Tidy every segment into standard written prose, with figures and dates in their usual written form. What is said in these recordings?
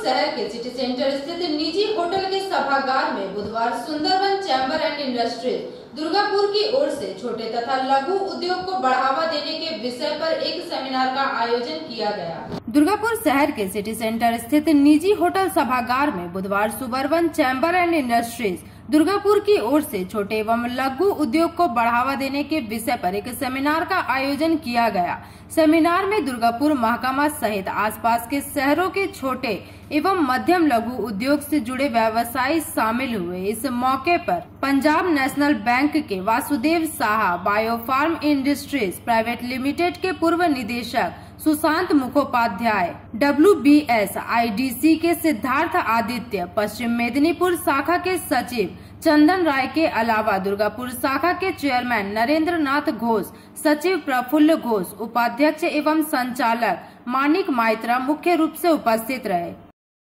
शहर के city centre स्थित निजी होटल के सभागार में बुधवार Sundarban chamber and industries Durgapur की ओर से छोटे तथा लघु उद्योग को बढ़ावा देने के विषय पर एक सेमिनार का आयोजन किया गया। दुर्गापुर शहर के सिटी सेंटर स्थित निजी होटल सभागार में बुधवार Sundarban chamber and industries Durgapur की ओर से छोटे एवं लघु उद्योग को बढ़ावा देने के विषय पर एक सेमिनार का आयोजन किया गया। सेमिनार में दुर्गापुर महकमा सहित आसपास के शहरों के छोटे एवं मध्यम लघु उद्योग से जुड़े व्यवसायी शामिल हुए। इस मौके पर पंजाब नेशनल बैंक के Vasudev Saha, Biopharm industries private limited के पूर्व निदेशक सुशांत मुखोपाध्याय, WBS IDC के सिद्धार्थ आदित्य, पश्चिम मेदिनीपुर शाखा के सचिव चंदन राय के अलावा दुर्गापुर शाखा के चेयरमैन नरेंद्र नाथ घोष, सचिव प्रफुल्ल घोष, उपाध्यक्ष एवं संचालक मानिक माइत्रा मुख्य रूप से उपस्थित रहे।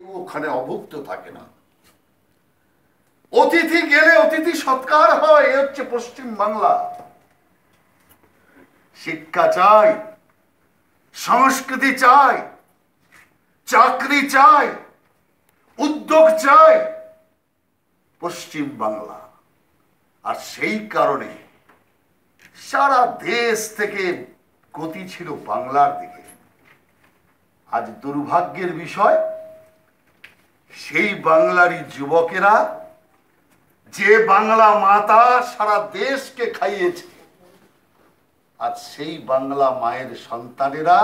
ওখানে অভুক্ত থাকে না, অতিথি গেলে অতিথি সৎকার হয়। এই হচ্ছে পশ্চিম বাংলা। শিক্ষা চাই, সংস্কৃতি চাই, চাকরি চাই, উদ্যোগ চাই পশ্চিম বাংলা। আর সেই কারণে সারা দেশ থেকে গতি ছিল বাংলার দিকে। আজ দুর্ভাগ্যের বিষয়, সেই বাংলারই যুবকেরা যে বাংলা মাতা সারা দেশকে খাইয়েছে, আর সেই বাংলা মায়ের সন্তানেরা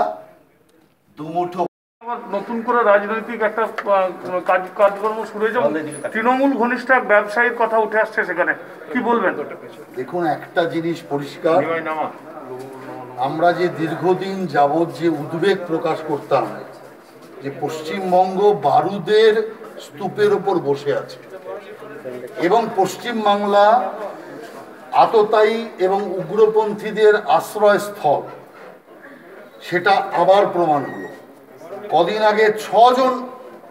দুমুঠো নতুন করে রাজনৈতিক একটা কার্যক্রম শুরু হয়েছে। তৃণমূল ঘনিষ্ঠ এক ব্যবসায়ীর কথা উঠে আসছে, সেখানে কি বলবেন? দেখুন, একটা জিনিস পরিষ্কার, আমরা যে দীর্ঘদিন যাবৎ যে উদ্বেগ প্রকাশ করতাম যে পশ্চিমবঙ্গ বারুদের স্তূপের উপর বসে আছে এবং পশ্চিম বাংলা আততায়ী এবং উগ্রপন্থীদের আশ্রয়স্থল, সেটা আবার প্রমাণ হলো। কদিন আগে 6 জন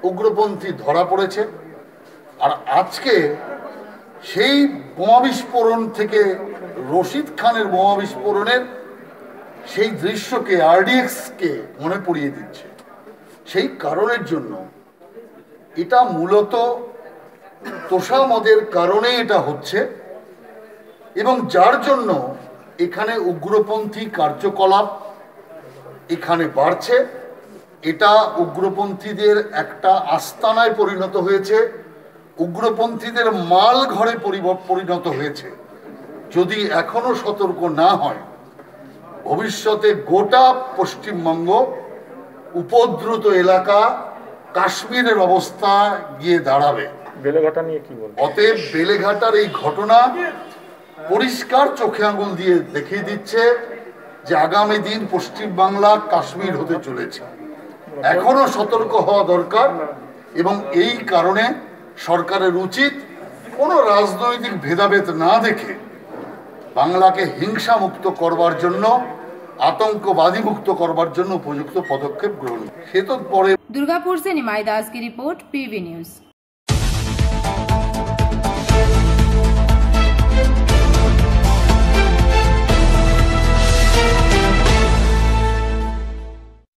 উগ্রপন্থী ধরা পড়েছে, আর আজকে সেই বোমা বিস্ফোরণ থেকে রশিদ খানের বোমা বিস্ফোরণের সেই দৃশ্যকে RDX-কে মনে পড়িয়ে দিচ্ছে। সেই কারণের জন্য এটা মূলত তোষামদের কারণে এটা হচ্ছে, এবং যার জন্য এখানে উগ্রপন্থী কার্যকলাপ এখানে বাড়ছে। এটা উগ্রপন্থীদের একটা আস্তানায় পরিণত হয়েছে, উগ্রপন্থীদের মাল ঘরে পরিণত হয়েছে। যদি এখনো সতর্ক না হয়, ভবিষ্যতে গোটা পশ্চিমবঙ্গ উপদ্রুত এলাকা, কাশ্মীরের অবস্থা গিয়ে দাঁড়াবে। বেলেঘাটা নিয়ে কি বলবো? অতএব বেলেঘাটার এই ঘটনা পরিষ্কার চোখে আঙুল দিয়ে দেখিয়ে দিচ্ছে যে আগামী দিন পশ্চিমবাংলা কাশ্মীর হতে চলেছে। এখনো সতর্ক হওয়া দরকার, এবং এই কারণে সরকারের উচিত কোনো রাজনৈতিক ভেদাভেদ না দেখে বাংলাকে হিংসা মুক্ত করবার জন্য, आतंकवादी मुक्त करवार जन्य उपयुक्त पदक्षेप ग्रहण। से तो परे। दुर्गापुर से निमाई दास की रिपोर्ट, PV न्यूज।